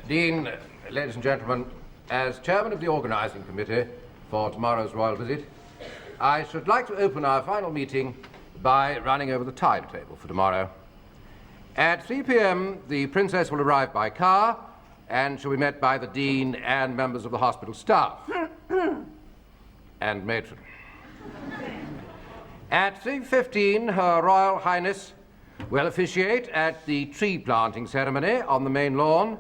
Dean, ladies and gentlemen, as chairman of the organising committee for tomorrow's royal visit, I should like to open our final meeting by running over the timetable for tomorrow. At 3 p.m., the Princess will arrive by car and shall be met by the Dean and members of the hospital staff and matron. At 3:15, Her Royal Highness will officiate at the tree planting ceremony on the main lawn.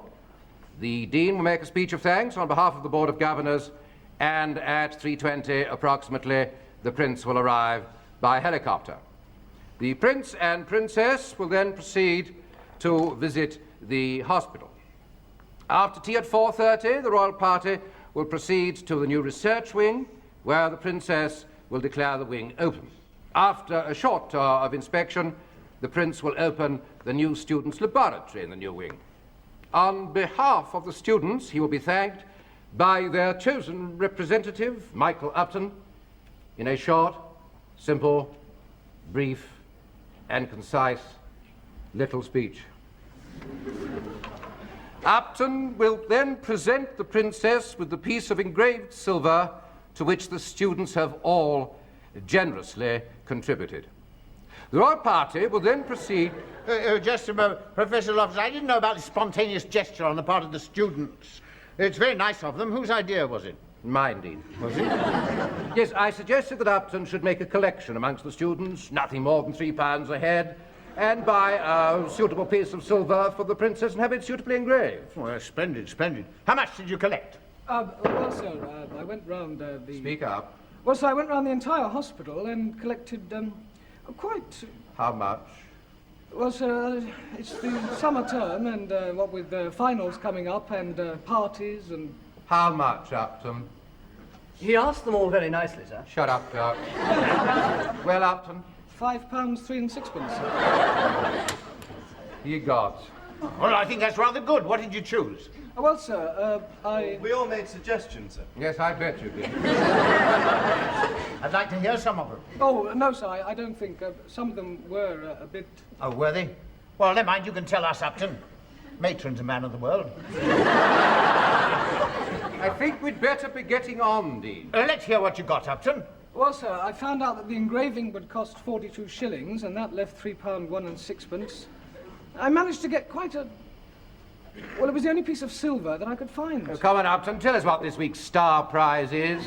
The Dean will make a speech of thanks on behalf of the Board of Governors, and at 3:20 approximately, the Prince will arrive by helicopter. The Prince and Princess will then proceed to visit the hospital. After tea at 4:30, the royal party will proceed to the new research wing, where the Princess will declare the wing open. After a short tour of inspection, the Prince will open the new students' laboratory in the new wing. On behalf of the students, he will be thanked by their chosen representative, Michael Upton, in a short, simple, brief, and concise little speech. Upton will then present the Princess with the piece of engraved silver to which the students have all generously contributed. The royal party will then proceed... Just a moment, Professor Loftus, I didn't know about this spontaneous gesture on the part of the students. It's very nice of them. Whose idea was it? Mine, Dean. Was it? Yes, I suggested that Upton should make a collection amongst the students, nothing more than £3 a head, and buy a suitable piece of silver for the Princess and have it suitably engraved. Well, splendid, splendid. How much did you collect? Well, sir, I went round the... Speak up. Well, sir, I went round the entire hospital and collected, quite... How much? Well, sir, it's the summer term, and what with finals coming up and parties and... How much, Upton? He asked them all very nicely, sir. Shut up, Clark. Well, Upton? £5, 3 and 6pence, sir. You got. Well, I think that's rather good. What did you choose? Well, sir, We all made suggestions, sir. Yes, I bet you did. I'd like to hear some of them. Oh, no, sir, I don't think. Some of them were a bit... Oh, were they? Well, never mind, you can tell us, Upton. Matron's a man of the world. I think we'd better be getting on, Dean. Let's hear what you got, Upton. Well, sir, I found out that the engraving would cost 42 shillings, and that left £3, 1 and 6pence. I managed to get quite a... Well, it was the only piece of silver that I could find. Oh, come on, Upton, tell us what this week's star prize is.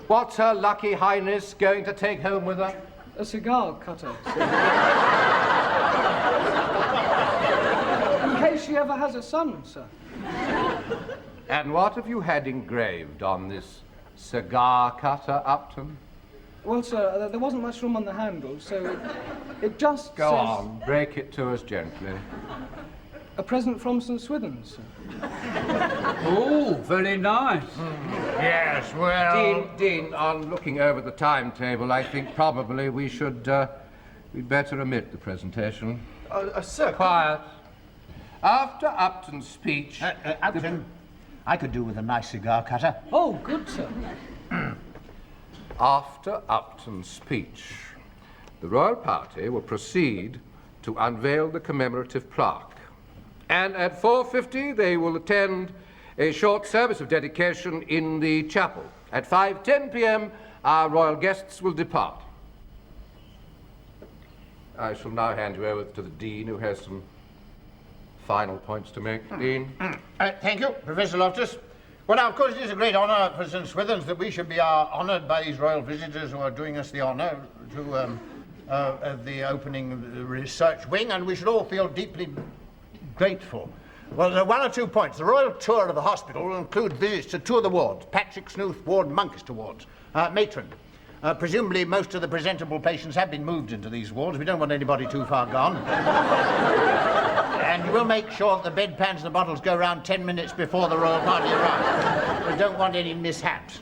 What's Her Lucky Highness going to take home with her? A cigar cutter, sir. In case she ever has a son, sir. And what have you had engraved on this cigar cutter, Upton? Well, sir, there wasn't much room on the handle, so it just Go says... on, break it to us gently. A present from St. Swithin's, sir. Oh, very nice. Yes, well... Dean, on looking over the timetable, I think probably we should, we'd better omit the presentation. Sir, Quiet. After Upton's speech... Upton, I could do with a nice cigar cutter. Oh, good, sir. After Upton's speech, the royal party will proceed to unveil the commemorative plaque. And at 4:50, they will attend a short service of dedication in the chapel. At 5:10 p.m., our royal guests will depart. I shall now hand you over to the Dean, who has some final points to make. Dean? Thank you, Professor Loftus. Well, now, of course, it is a great honour for St. Swithin's that we should be honoured by these royal visitors who are doing us the honour to the opening of the research wing, and we should all feel deeply grateful. Well, there are one or two points. The royal tour of the hospital will include visits to two of the wards, Patrick Snooth Ward and Monkister wards. Matron, Presumably most of the presentable patients have been moved into these wards. We don't want anybody too far gone. And we'll make sure that the bedpans and the bottles go round 10 minutes before the royal party arrives. We don't want any mishaps.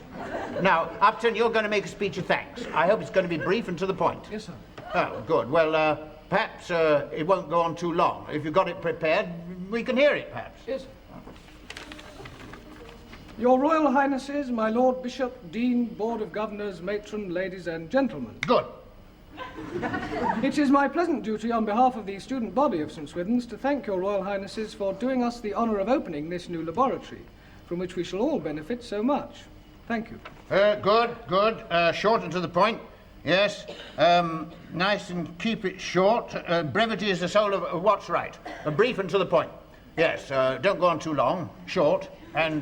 Now, Upton, you're going to make a speech of thanks. I hope it's going to be brief and to the point. Yes, sir. Oh, good. Well, perhaps it won't go on too long. If you've got it prepared, we can hear it, perhaps. Yes, sir. Your Royal Highnesses, my Lord Bishop, Dean, Board of Governors, Matron, ladies and gentlemen. Good. It is my pleasant duty on behalf of the student body of St. Swithin's to thank your Royal Highnesses for doing us the honour of opening this new laboratory, from which we shall all benefit so much. Thank you. Good. Short and to the point. Yes. Nice and keep it short. Brevity is the soul of what's right. Brief and to the point. Yes. Don't go on too long. Short and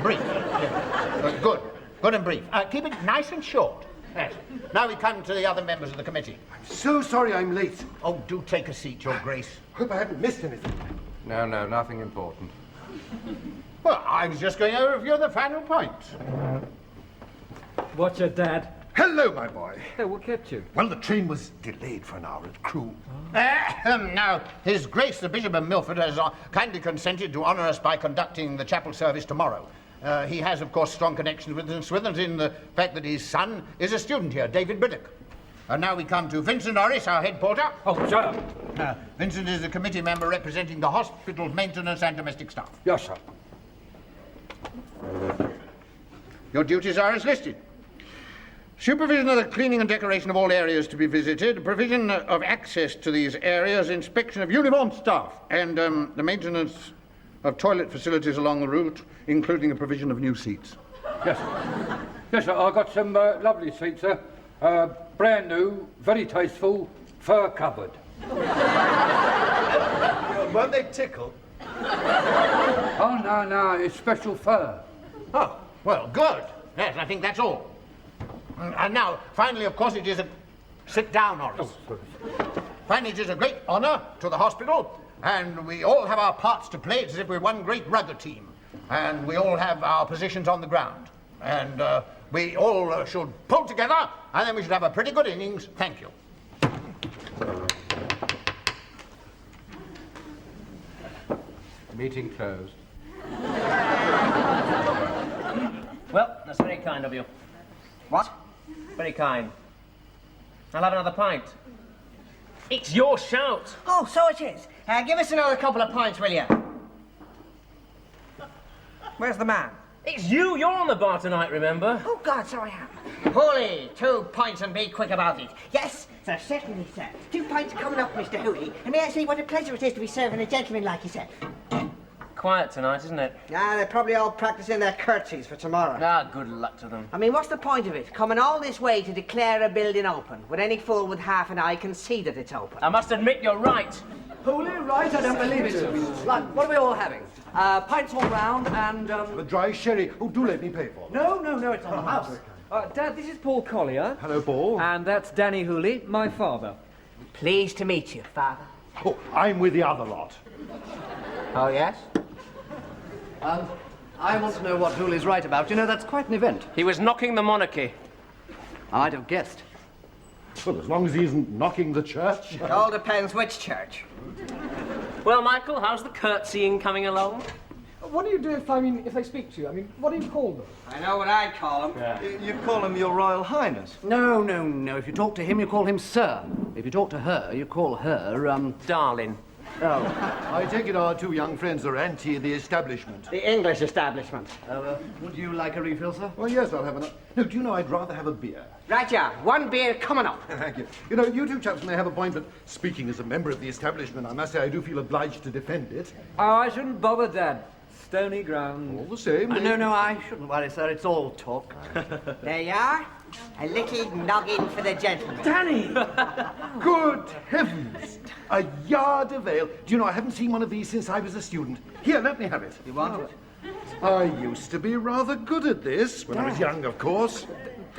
brief. Yes. Good and brief. Keep it nice and short. Yes. Now we come to the other members of the committee. So sorry I'm late. Oh, do take a seat, Your Grace. Hope I haven't missed anything. No, nothing important. Well, I was just going over a few of the final points. What's your dad? Hello, my boy. Hey, what kept you? Well, the train was delayed for an hour at Crewe. Now, His Grace the Bishop of Milford has kindly consented to honour us by conducting the chapel service tomorrow. He has, of course, strong connections with St. Swithin's in the fact that his son is a student here, David Briddock. And now we come to Vincent Norris, our head porter. Oh, shut up. Vincent is a committee member representing the hospital maintenance and domestic staff. Yes, sir. Your duties are as listed. Supervision of the cleaning and decoration of all areas to be visited, provision of access to these areas, inspection of uniformed staff, and the maintenance of toilet facilities along the route, including the provision of new seats. Yes, sir. Yes, sir. I got some lovely seats, sir. Brand new, very tasteful, fur covered. Won't they tickle? Oh, no, it's special fur. Oh, well, good. Yes, I think that's all. And now, finally, of course, it is a... Sit down, Horace. Finally, it is a great honour to the hospital, and we all have our parts to play. It's as if we're one great rugger team, and we all have our positions on the ground. And we all should pull together, and then we should have a pretty good innings. Thank you. Meeting closed. Well, that's very kind of you. What? Very kind. I'll have another pint. It's your shout. Oh, so it is. Give us another couple of pints, will you? Where's the man? It's you. You're on the bar tonight, remember? Oh, God, so I am. Holy, 2 pints and be quick about it. Yes, sir, certainly, sir. 2 pints coming up, Mr. Hooley. And may I say what a pleasure it is to be serving a gentleman like yourself. Quiet tonight, isn't it? They're probably all practicing their curtsies for tomorrow. Ah, good luck to them. I mean, what's the point of it? Coming all this way to declare a building open, when any fool with half an eye can see that it's open. I must admit you're right. Holy right, I don't believe it. Right, what are we all having? Pints all round and, A dry sherry. Oh, do let me pay for it. No, it's on the house. Dad, this is Paul Collier. Hello, Paul. And that's Danny Hooley, my father. Pleased to meet you, Father. Oh, I'm with the other lot. Oh, yes? I want to know what Hooley's right about. You know, that's quite an event. He was knocking the monarchy. I'd have guessed. Well, as long as he isn't knocking the church. It all depends which church. Well, Michael, how's the curtsying coming along? What do you do if they speak to you? I mean, what do you call them? I know what I'd call them. You call him Your Royal Highness? No. If you talk to him, you call him Sir. If you talk to her, you call her, Darling. I take it our 2 young friends are anti the establishment. The English establishment. would you like a refill, sir? Well, yes, I'll have another. No, do you know, I'd rather have a beer. Right, yeah. 1 beer coming up. Thank you. You know, you 2 chaps may have a point, but speaking as a member of the establishment, I must say I do feel obliged to defend it. Oh, I shouldn't bother, Dad. Stony ground. All the same. No, I shouldn't worry, sir. It's all talk. There you are. A little noggin for the gentleman. Danny! Good heavens! A yard of ale. Do you know, I haven't seen one of these since I was a student. Here, let me have it. You want it? I used to be rather good at this, when I was young, of course.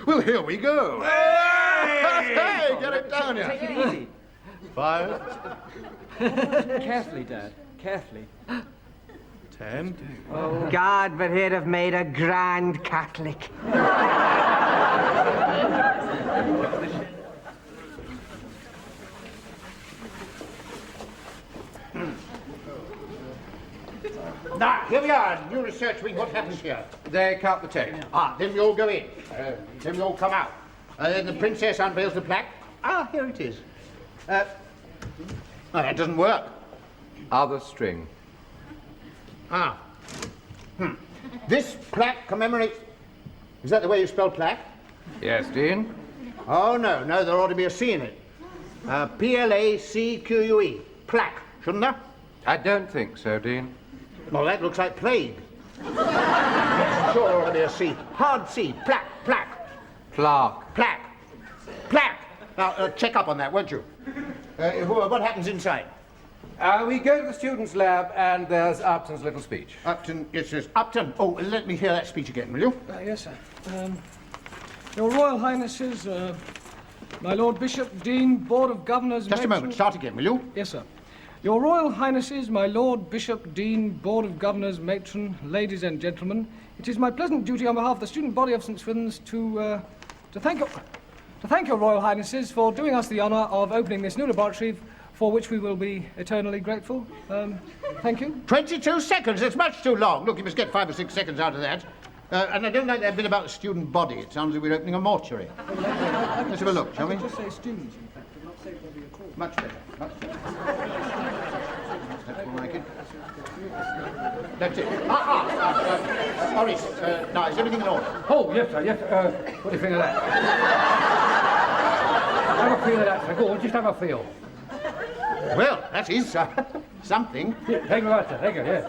Well, here we go. Hey, get it down here. Take it easy. 5, Carefully, Dad. Carefully. 10. God, but he'd have made a grand Catholic. here we are, new research wing. What happens here? They cut the tape. Then we all go in. Then we all come out. Then the princess unveils the plaque. Here it is. Oh, that doesn't work. Other string. This plaque commemorates... Is that the way you spell plaque? Yes, Dean. Oh, no, there ought to be a C in it. P-L-A-C-Q-U-E. Plaque, shouldn't there? I don't think so, Dean. Well, that looks like plague. Sure, there ought to be a C. Hard C. Plaque. Clark. Plaque. Now, check up on that, won't you? What happens inside? We go to the students' lab, and there's Upton's little speech. Upton, it says Upton. Oh, let me hear that speech again, will you? Yes, sir. Your Royal Highnesses, my Lord Bishop, Dean, Board of Governors... Just a moment, start again, will you? Yes, sir. Your Royal Highnesses, my Lord Bishop, Dean, Board of Governors, Matron, ladies and gentlemen, it is my pleasant duty on behalf of the student body of St. Swithin's to thank your Royal Highnesses for doing us the honour of opening this new laboratory, for which we will be eternally grateful. Thank you. 22 seconds, it's much too long. Look, you must get 5 or 6 seconds out of that. And I don't like that bit about the student body. It sounds like we're opening a mortuary. Let's have a look, shall we? Just say students, in fact, and not say body at all. Much better. That's all like it. That's it. Maurice, now, is everything in order? Oh, yes, sir, yes. What do you think of that? Have a feel of that, sir. Go on, just have a feel. Well, that is something. Yeah, thank you, sir. Thank you, yes.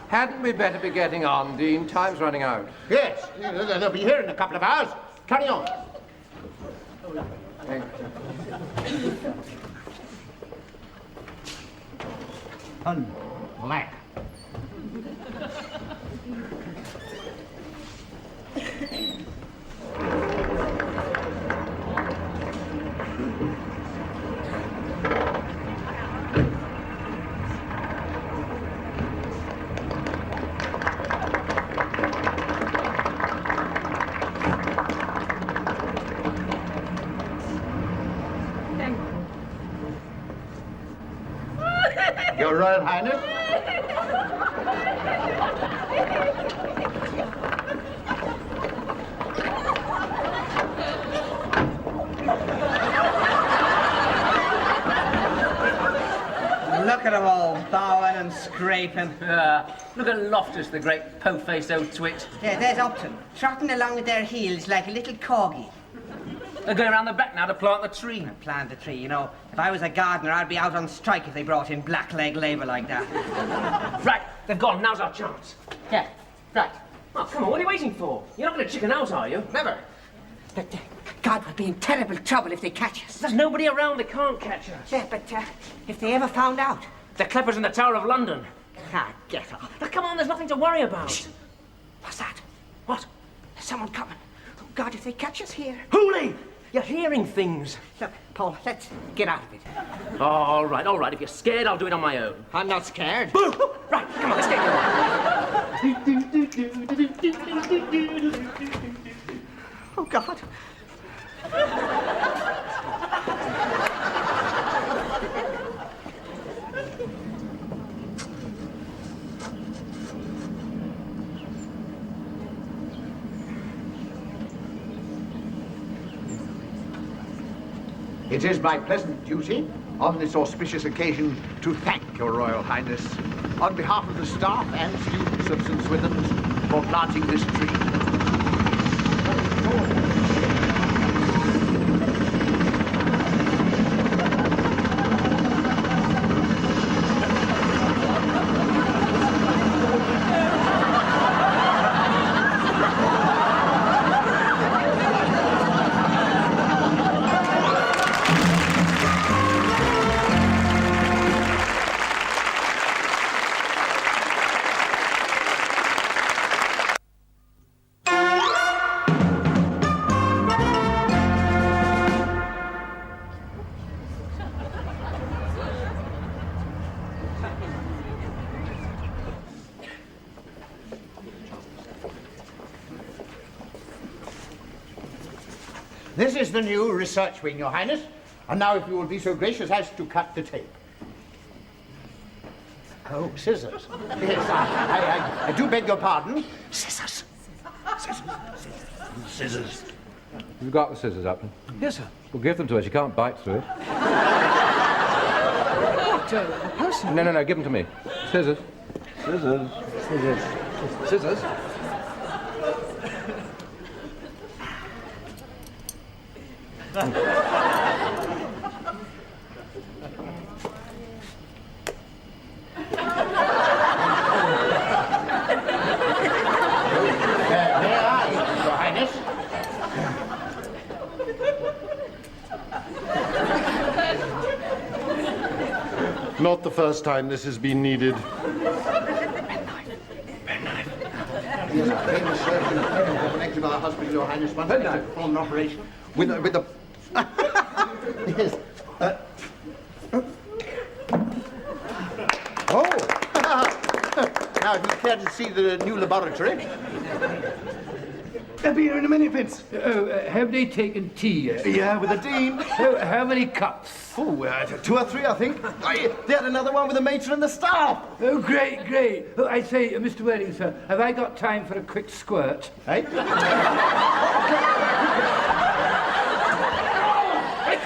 Hadn't we better be getting on, Dean? Time's running out. Yes, they'll be here in a couple of hours. Carry on. Black. Your Royal Highness. Look at them all bowing and scraping. Look at Loftus, the great po-faced old twit. Yeah, there's Upton, trotting along with their heels like a little corgi. They're going around the back now to plant the tree. Plant the tree, you know. If I was a gardener, I'd be out on strike if they brought in blackleg labour like that. Right, they've gone. Now's our chance. Yeah, right. Oh, come on, what are you waiting for? You're not going to chicken out, are you? Never. But, God, we'll be in terrible trouble if they catch us. There's nobody around. They can't catch us. Yeah, but if they ever found out... The Clippers in the Tower of London. Get off. Now, come on, there's nothing to worry about. Shh. What's that? What? There's someone coming. Oh, God, if they catch us here... Hooley! You're hearing things. Look, Paul, let's get out of it. Oh, all right. If you're scared, I'll do it on my own. I'm not scared. Boo! Right, come on, let's get going. Oh, God. It is my pleasant duty on this auspicious occasion to thank your Royal Highness on behalf of the staff and students of St. Swithin's for planting this tree. This is the new research wing, Your Highness. And now if you will be so gracious as to cut the tape. Oh, scissors. Yes, I do beg your pardon. Scissors. Scissors. You've got the scissors, Upton? Yes, sir. Well, give them to us. You can't bite through it. What, a person? No, give them to me. Scissors. Scissors. Scissors? May I, Your Highness? Not the first time this has been needed. Yes, a famous surgeon connected with our hospital, Your Highness, once had to perform an operation with the... Yes. Oh! Now, if you care to see the new laboratory... They'll be here in a minute, Vince. Have they taken tea? Yeah, with the Dean. How many cups? Oh, 2 or 3, I think. They had another one with the matron and the staff. Oh, great. Oh, I say, Mr. Welling, sir, have I got time for a quick squirt? Eh? It's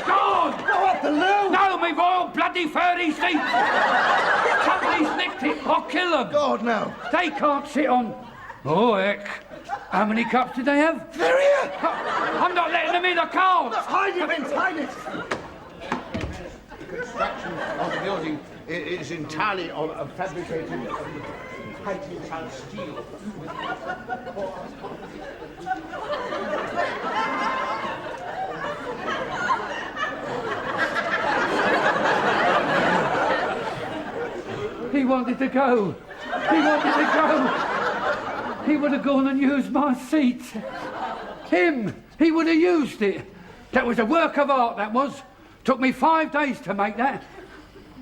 gone! Oh, what the loo? No, me royal bloody furry seat! Somebody's nicked it, I'll kill them! God, no. They can't sit on... Oh, heck. How many cups did they have? They're here. I'm not letting them in, I can't! Hide it, Vince, hide it. The construction of the building is entirely of fabricated high-tensile steel. He wanted to go. He would have gone and used my seat. Him, he would have used it. That was a work of art, that was. Took me 5 days to make that.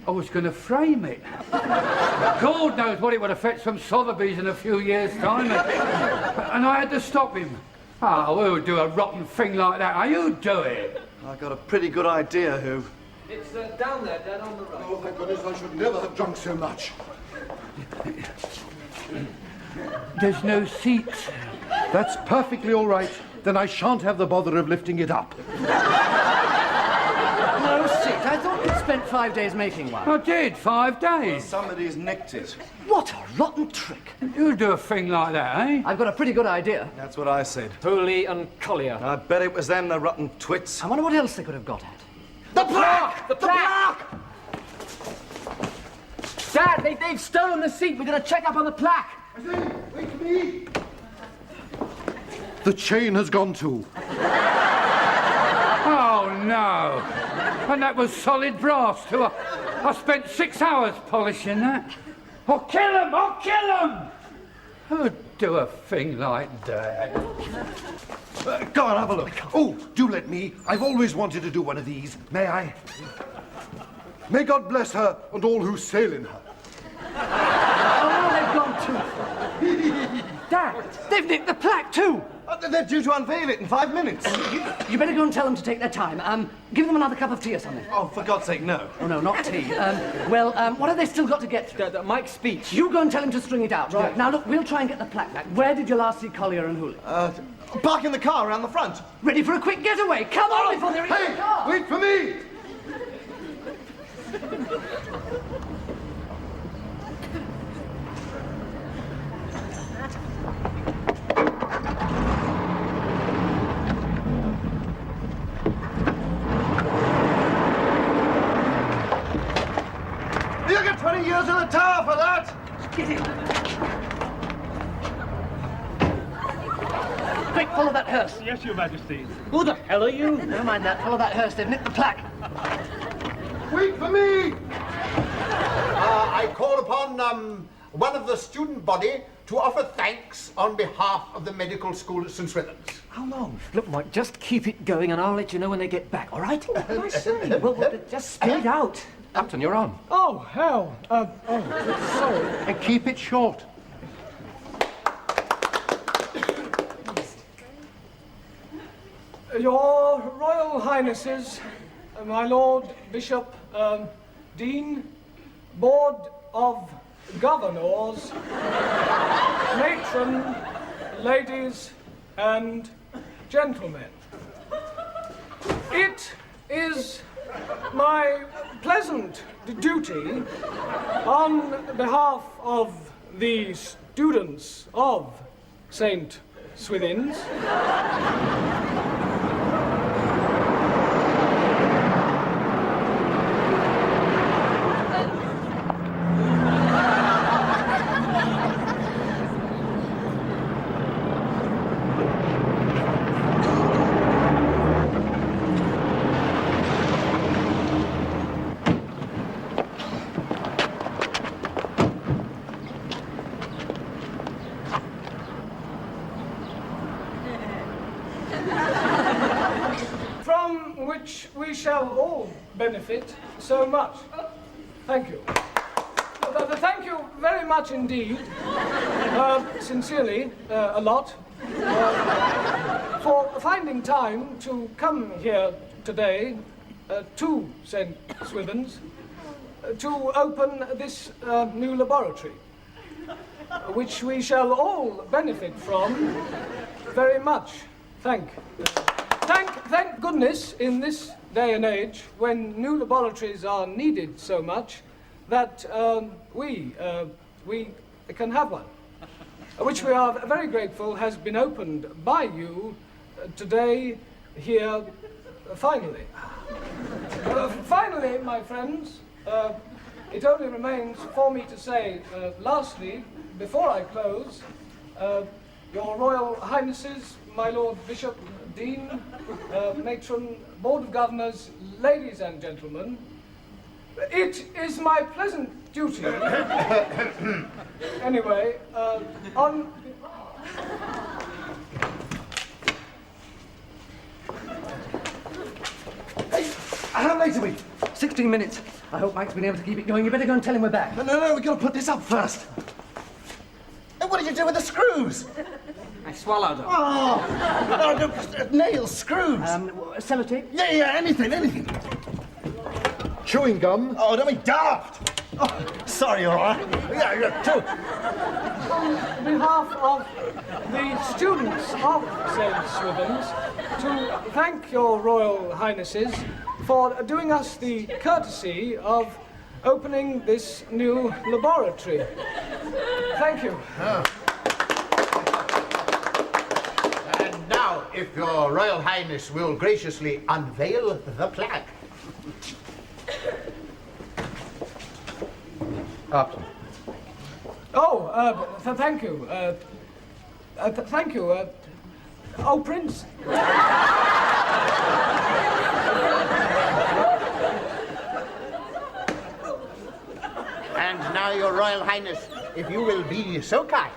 I was going to frame it. God knows what it would have fetched from Sotheby's in a few years' time. And I had to stop him. Oh, who would do a rotten thing like that? Oh, you do it. I got a pretty good idea, who. It's down there, Dad, on the right. Oh, thank goodness, I should never have drunk so much. There's no seat. That's perfectly all right. Then I shan't have the bother of lifting it up. No seat. I thought you'd spent 5 days making one. I did, 5 days. Somebody's nicked it. What a rotten trick. You do a thing like that, eh? I've got a pretty good idea. That's what I said. Hooley and Collier. I bet it was them, the rotten twits. I wonder what else they could have got at. The plaque! The plaque! Dad, they've stolen the seat. We're going to check up on the plaque. Wait for me. The chain has gone too. Oh, no. And that was solid brass, too. I spent 6 hours polishing that. I'll kill him! Who'd do a thing like that? Go on, have a look. Oh, do let me. I've always wanted to do one of these. May I? May God bless her and all who sail in her. Oh, they've gone too far. Dad, they've nicked the plaque too. They're due to unveil it in 5 minutes. You better go and tell them to take their time. Give them another cup of tea or something. Oh, for God's sake, no. Oh, no, not tea. What have they still got to get through? Mike's speech. You go and tell him to string it out. Right. Now, look, we'll try and get the plaque back. Where did you last see Collier and Hooley? Park in the car around the front. Ready for a quick getaway. Come on before they're in the car. Wait for me! You get 20 years in the tower for that! Get in. Quick, follow that hearse. Yes, Your Majesty. Who the hell are you? Never mind that. Follow that hearse. They've nicked the plaque. Wait for me! I call upon one of the student body to offer thanks on behalf of the medical school at St. Swithin's. How long? Look, Mike, just keep it going and I'll let you know when they get back, all right? I say. Well, just speed out. Upton, you're on. Oh, hell. Sorry. And keep it short. Your Royal Highnesses, my Lord Bishop, Dean, Board of governors, matron, ladies, and gentlemen. It is my pleasant duty, on behalf of the students of St. Swithin's, from which we shall all benefit so much. Thank you. Thank you very much indeed, sincerely, a lot, for finding time to come here today to St. Swithin's to open this new laboratory, which we shall all benefit from very much. Thank goodness in this day and age, when new laboratories are needed so much, that we can have one, which we are very grateful has been opened by you today here, finally. Finally, my friends, it only remains for me to say, lastly, before I close, Your Royal Highnesses, my Lord Bishop, Dean, Matron, Board of Governors, ladies and gentlemen, it is my pleasant duty, anyway, on... Hey, how late are we? 16 minutes. I hope Mike's been able to keep it going. You better go and tell him we're back. No, we've got to put this up first. Hey, what did you do with the screws? I swallowed them. Oh, no, nails, screws. Sellotape? Yeah, anything. Chewing gum. Oh, don't be daft. Oh, sorry, all right. Yeah, too. On behalf of the students of St. Swithin's, to thank your Royal Highnesses for doing us the courtesy of opening this new laboratory. Thank you. And now, if your Royal Highness will graciously unveil the plaque. Upton. Oh, thank you. Thank you. Oh, Prince. And now, your Royal Highness, if you will be so kind